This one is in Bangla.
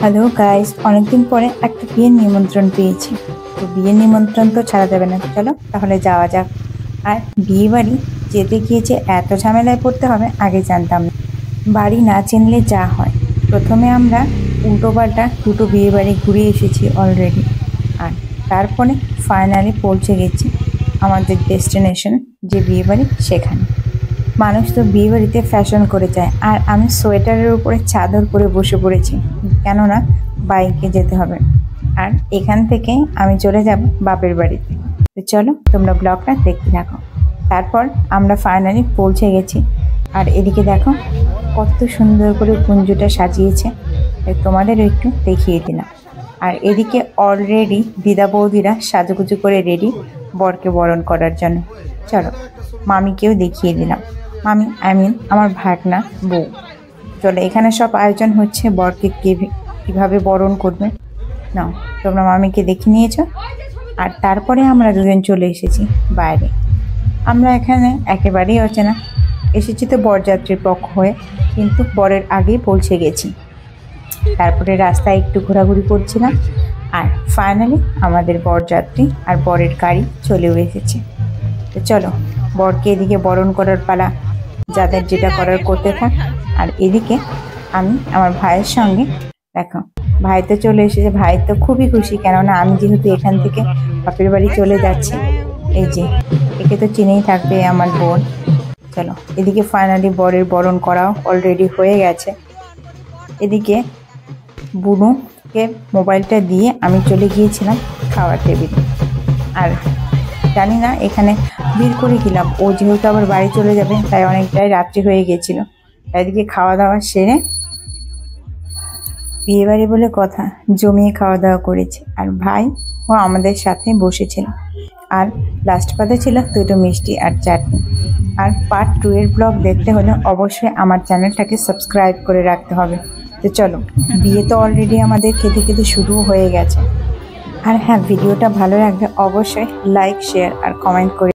হ্যালো গাইস, অনেকদিন পরে একটা বিয়ের নিমন্ত্রণ পেয়েছি। তো বিয়ের নিমন্ত্রণ তো ছাড়া যাবে না, চলো তাহলে যাওয়া যাক। আর বিয়ে বাড়ি যেতে গিয়েছে এত ঝামেলায় পড়তে হবে আগে জানতাম না। বাড়ি না চিনলে যা হয়। প্রথমে আমরা উল্টোপাল্টা দুটো বিয়ে বাড়ি ঘুরে এসেছি অলরেডি, আর তারপরে ফাইনালি পৌঁছে গেছি আমাদের ডেস্টিনেশন যে বিয়ে বাড়ি সেখানে। মানুষ তো বিয়ে বাড়িতে ফ্যাশন করে যায়, আর আমি সোয়েটারের উপরে চাদর পরে বসে পড়েছি, কেননা বাইকে যেতে হবে। আর এখান থেকে আমি চলে যাব বাপের বাড়িতে। তো চলো তোমরা ব্লগটা দেখতে থাকো। তারপর আমরা ফাইনালি পৌঁছে গেছি, আর এদিকে দেখো কত সুন্দর করে কুঞ্জটা সাজিয়েছে, তাই তোমাদেরও একটু দেখিয়ে দিলাম। আর এদিকে অলরেডি দিদা বৌদিরা সাজুগুজু করে রেডি বরকে বরণ করার জন্য। চলো মামিকেও দেখিয়ে দিলাম। মামি আমার ভাগনা বউ। চলো এখানে সব আয়োজন হচ্ছে, বরকে কীভাবে বরণ করবে নাও তোমরা মামিকে দেখে নিয়েছ। আর তারপরে আমরা দুজন চলে এসেছি বাইরে। আমরা এখানে একেবারেই অচেনা, এসেছি তো বরযাত্রীর পক্ষ হয়ে, কিন্তু বরের আগেই পৌঁছে গেছি। তারপরে রাস্তায় একটু ঘোরাঘুরি করছিলাম, আর ফাইনালি আমাদের বরযাত্রী আর বরের গাড়ি চলেও এসেছে। তো চলো বরকে এদিকে বরণ করার পালা, যাদের যেটা করার করতে থাক। আর এদিকে আমি আমার ভাইয়ের সঙ্গে, দেখো ভাই তো চলে এসেছে। ভাই তো খুবই খুশি, কেননা আমি যেহেতু এখান থেকে বাপের বাড়ি চলে যাচ্ছি। এই যে একে তো চিনেই থাকবে, আমার বোন। চলো এদিকে ফাইনালি বরের বরণ করাও অলরেডি হয়ে গেছে। এদিকে বুনুকে মোবাইলটা দিয়ে আমি চলে গিয়েছিলাম খাওয়ার টেবিলে। আর জানি না এখানে ভিড় করে গেলাম, ও যেহেতু আবার বাড়ি চলে যাবে তাই অনেকটাই রাত্রি হয়ে গেছিল। এদিকে খাওয়া দাওয়া সেরে, বিয়ে বাড়ি বলে কথা, জমিয়ে খাওয়া দাওয়া করেছি। আর ভাই ও আমাদের সাথে বসেছিল। আর লাস্ট পাতে ছিল দুটো মিষ্টি আর চাটনি। আর পার্ট 2 এর ব্লগ দেখতে হলে অবশ্যই আমার চ্যানেলটাকে সাবস্ক্রাইব করে রাখতে হবে। তো চলো, বিয়ে তো অলরেডি আমাদের খেতে খেতে শুরু হয়ে গেছে। আর হ্যাঁ, ভিডিওটা ভালো লাগলে অবশ্যই লাইক, শেয়ার আর কমেন্ট করে